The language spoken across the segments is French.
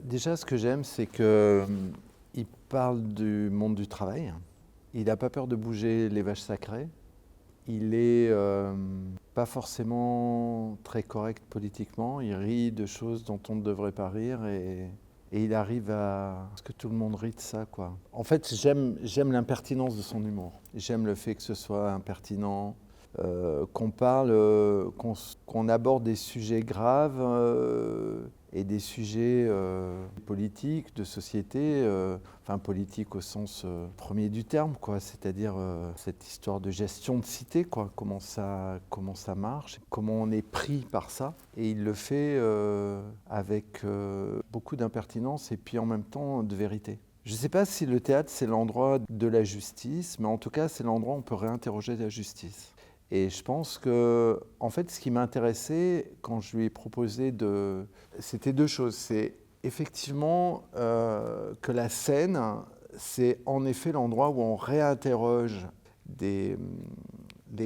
Déjà, ce que j'aime, c'est qu'il parle du monde du travail. Il n'a pas peur de bouger les vaches sacrées. Il est pas forcément très correct politiquement. Il rit de choses dont on ne devrait pas rire et il arrive à ce que tout le monde rit de ça, quoi. En fait, j'aime l'impertinence de son humour. J'aime le fait que ce soit impertinent, qu'on parle, qu'on aborde des sujets graves et des sujets politiques, de société, enfin politique au sens premier du terme, quoi, c'est-à-dire cette histoire de gestion de cité, quoi, comment ça marche, comment on est pris par ça, et il le fait avec beaucoup d'impertinence et puis en même temps de vérité. Je ne sais pas si le théâtre c'est l'endroit de la justice, mais en tout cas c'est l'endroit où on peut réinterroger la justice. Et je pense que, en fait, ce qui m'intéressait quand je lui ai proposé de... C'était deux choses. C'est effectivement que la scène, c'est en effet l'endroit où on réinterroge des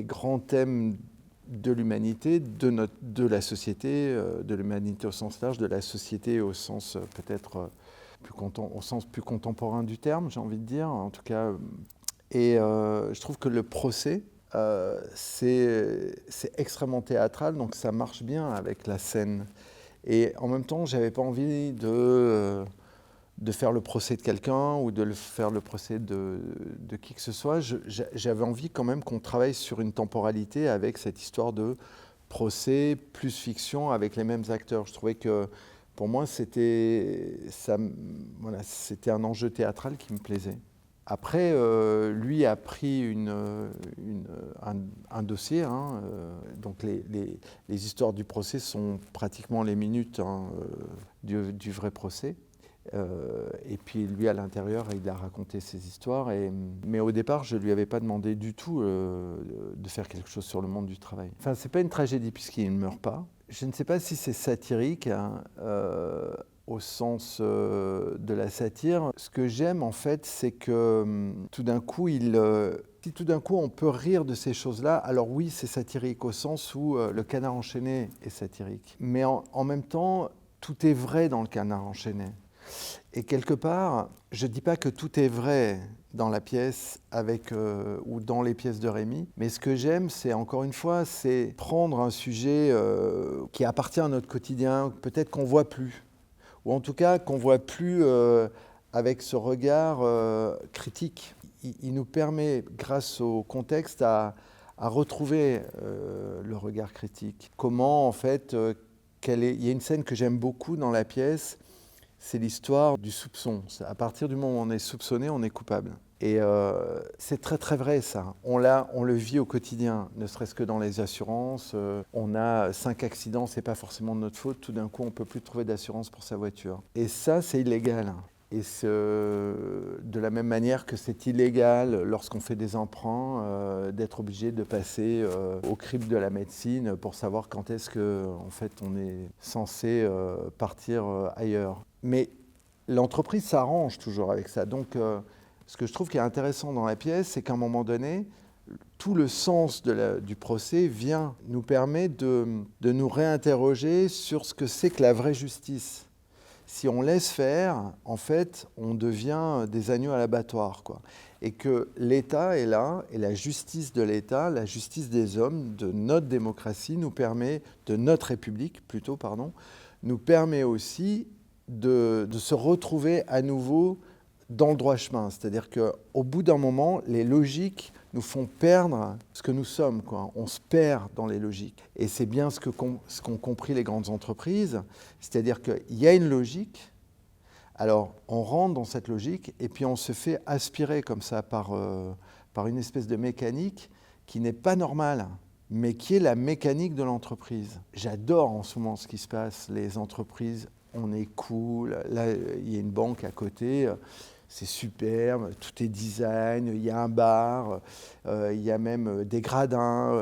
grands thèmes de l'humanité, de la société, de l'humanité au sens large, de la société au sens peut-être au sens plus contemporain du terme, j'ai envie de dire, en tout cas. Et je trouve que le procès, c'est extrêmement théâtral, donc ça marche bien avec la scène. Et en même temps, j'avais pas envie de faire le procès de quelqu'un ou de faire le procès de qui que ce soit. J'avais envie quand même qu'on travaille sur une temporalité avec cette histoire de procès plus fiction avec les mêmes acteurs. Je trouvais que pour moi, voilà, c'était un enjeu théâtral qui me plaisait. Après, lui a pris un dossier, hein, donc les histoires du procès sont pratiquement les minutes hein, du vrai procès. Et puis lui à l'intérieur, il a raconté ses histoires. Mais au départ, je ne lui avais pas demandé du tout de faire quelque chose sur le monde du travail. Enfin, c'est pas une tragédie puisqu'il ne meurt pas. Je ne sais pas si c'est satirique. Hein, au sens de la satire. Ce que j'aime en fait, c'est que tout d'un coup, si tout d'un coup on peut rire de ces choses-là, alors oui, c'est satirique au sens où le Canard enchaîné est satirique. Mais en même temps, tout est vrai dans le Canard enchaîné. Et quelque part, je ne dis pas que tout est vrai dans la pièce ou dans les pièces de Rémy, mais ce que j'aime, c'est encore une fois, c'est prendre un sujet qui appartient à notre quotidien, peut-être qu'on ne voit plus, ou en tout cas qu'on ne voit plus avec ce regard critique. Il nous permet, grâce au contexte, à retrouver le regard critique. Comment, en fait, il y a une scène que j'aime beaucoup dans la pièce, c'est l'histoire du soupçon. À partir du moment où on est soupçonné, on est coupable. Et c'est très très vrai ça. On le vit au quotidien, ne serait-ce que dans les assurances. On a 5 accidents, c'est pas forcément de notre faute. Tout d'un coup, on peut plus trouver d'assurance pour sa voiture. Et ça, c'est illégal. Et de la même manière que c'est illégal lorsqu'on fait des emprunts, d'être obligé de passer au crible de la médecine pour savoir quand est-ce que, en fait, on est censé partir ailleurs. Mais l'entreprise s'arrange toujours avec ça. Donc, ce que je trouve qui est intéressant dans la pièce, c'est qu'à un moment donné, tout le sens du procès nous permet de nous réinterroger sur ce que c'est que la vraie justice. Si on laisse faire, en fait, on devient des agneaux à l'abattoir, quoi. Et que l'État est là, et la justice de l'État, la justice des hommes, de notre démocratie, de notre République plutôt, pardon, nous permet aussi de se retrouver à nouveau dans le droit chemin. C'est-à-dire qu'au bout d'un moment, les logiques nous font perdre ce que nous sommes, quoi. On se perd dans les logiques. Et c'est bien ce qu'ont compris les grandes entreprises. C'est-à-dire qu'il y a une logique, alors on rentre dans cette logique et puis on se fait aspirer comme ça par une espèce de mécanique qui n'est pas normale, mais qui est la mécanique de l'entreprise. J'adore en ce moment ce qui se passe, les entreprises, on est cool, là il y a une banque à côté, c'est superbe, tout est design, il y a un bar, il y a même des gradins,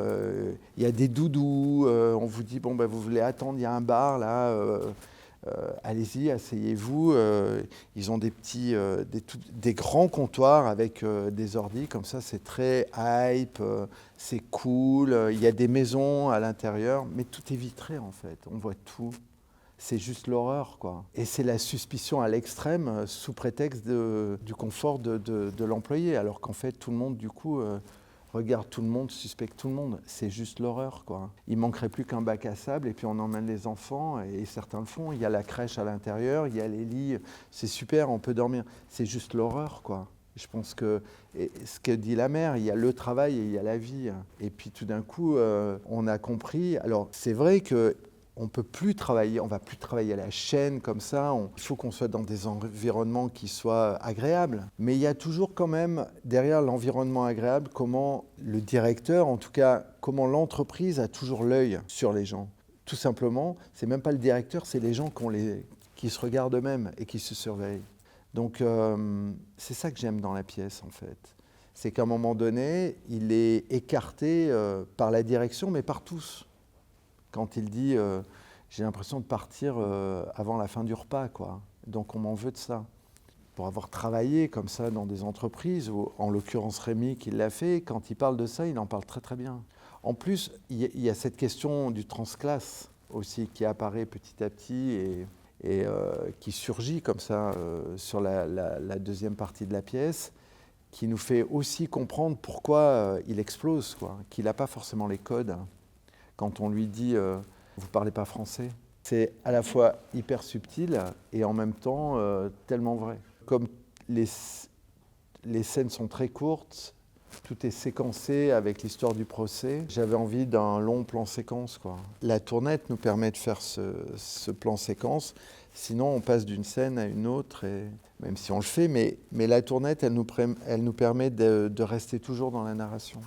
il y a des doudous, on vous dit, bon, ben, vous voulez attendre, il y a un bar là, allez-y, asseyez-vous. Ils ont des grands comptoirs avec des ordis, comme ça c'est très hype, c'est cool, il y a des maisons à l'intérieur, mais tout est vitré en fait, on voit tout. c'est juste l'horreur, quoi. Et c'est la suspicion à l'extrême sous prétexte du confort de l'employé, alors qu'en fait, tout le monde, du coup, regarde tout le monde, suspecte tout le monde. C'est juste l'horreur, quoi. Il manquerait plus qu'un bac à sable et puis on emmène les enfants, et certains le font. Il y a la crèche à l'intérieur, il y a les lits, c'est super, on peut dormir. C'est juste l'horreur, quoi. Je pense que ce que dit la mère, il y a le travail et il y a la vie. Et puis tout d'un coup, on a compris. Alors c'est vrai que on peut plus travailler, on va plus travailler à la chaîne comme ça. Il faut qu'on soit dans des environnements qui soient agréables. Mais il y a toujours quand même derrière l'environnement agréable comment le directeur, en tout cas comment l'entreprise a toujours l'œil sur les gens. Tout simplement, c'est même pas le directeur, c'est les gens qui se regardent eux-mêmes et qui se surveillent. Donc c'est ça que j'aime dans la pièce en fait. C'est qu'à un moment donné, il est écarté par la direction, mais par tous. Quand il dit j'ai l'impression de partir avant la fin du repas, quoi. Donc on m'en veut de ça. Pour avoir travaillé comme ça dans des entreprises, ou en l'occurrence Rémi qui l'a fait, quand il parle de ça, il en parle très très bien. En plus, il y a cette question du transclasse aussi qui apparaît petit à petit et qui surgit comme ça sur la deuxième partie de la pièce, qui nous fait aussi comprendre pourquoi il explose, quoi, qu'il n'a pas forcément les codes. Quand on lui dit « vous ne parlez pas français », c'est à la fois hyper subtil et en même temps tellement vrai. Comme les scènes sont très courtes, tout est séquencé avec l'histoire du procès. J'avais envie d'un long plan séquence, quoi. La tournette nous permet de faire ce plan séquence. Sinon, on passe d'une scène à une autre, et même si on le fait, mais la tournette, elle nous permet de rester toujours dans la narration.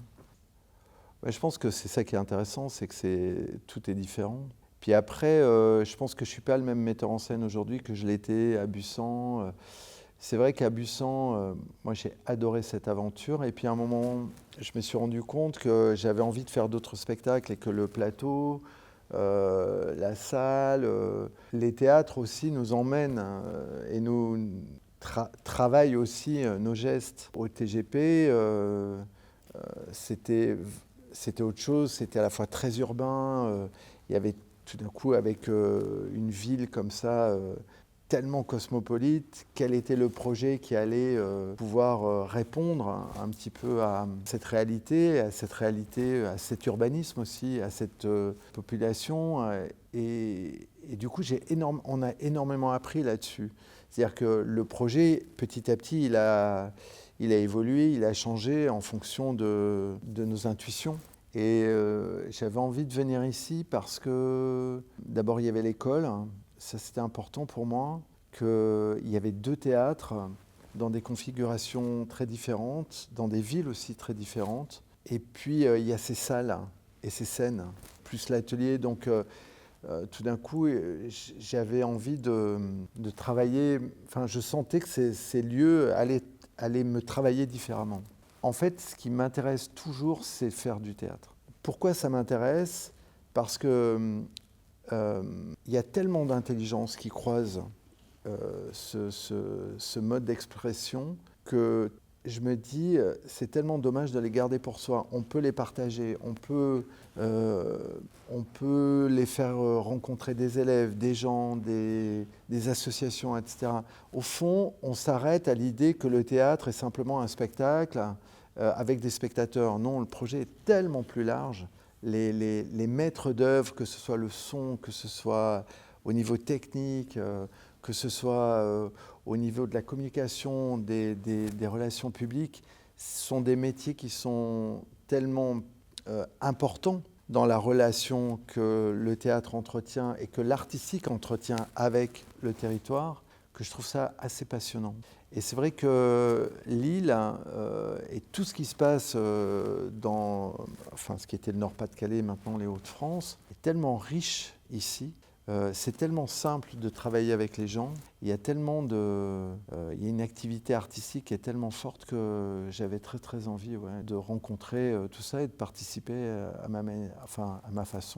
Ouais, je pense que c'est ça qui est intéressant, c'est que tout est différent. Puis après, je pense que je ne suis pas le même metteur en scène aujourd'hui que je l'étais à Busan. C'est vrai qu'à Busan, moi j'ai adoré cette aventure. Et puis à un moment, je me suis rendu compte que j'avais envie de faire d'autres spectacles et que le plateau, la salle, les théâtres aussi nous emmènent et nous travaillent aussi nos gestes. Au TGP, c'était autre chose, c'était à la fois très urbain. Il y avait tout d'un coup, avec une ville comme ça, tellement cosmopolite, quel était le projet qui allait pouvoir répondre un petit peu à cette réalité, à cet urbanisme aussi, à cette population. Et du coup, on a énormément appris là-dessus. C'est-à-dire que le projet, petit à petit, il a évolué, il a changé en fonction de nos intuitions. Et j'avais envie de venir ici parce que d'abord il y avait l'école, ça c'était important pour moi, qu'il y avait 2 théâtres dans des configurations très différentes, dans des villes aussi très différentes. Et puis il y a ces salles et ces scènes, plus l'atelier. Donc tout d'un coup j'avais envie de travailler, enfin je sentais que ces lieux allaient me travailler différemment. En fait, ce qui m'intéresse toujours, c'est faire du théâtre. Pourquoi ça m'intéresse ? Parce que y a tellement d'intelligence qui croise ce mode d'expression que je me dis, c'est tellement dommage de les garder pour soi. On peut les partager, on peut les faire rencontrer des élèves, des gens, des associations, etc. Au fond, on s'arrête à l'idée que le théâtre est simplement un spectacle avec des spectateurs. Non, le projet est tellement plus large. Les maîtres d'œuvre, que ce soit le son, que ce soit au niveau technique, que ce soit au niveau de la communication, des relations publiques, sont des métiers qui sont tellement importants dans la relation que le théâtre entretient et que l'artistique entretient avec le territoire, que je trouve ça assez passionnant. Et c'est vrai que l'île et tout ce qui se passe dans ce qui était le Nord-Pas-de-Calais, maintenant les Hauts-de-France, est tellement riche ici. C'est tellement simple de travailler avec les gens. Il y a une activité artistique qui est tellement forte que j'avais très très envie de rencontrer tout ça et de participer à ma façon.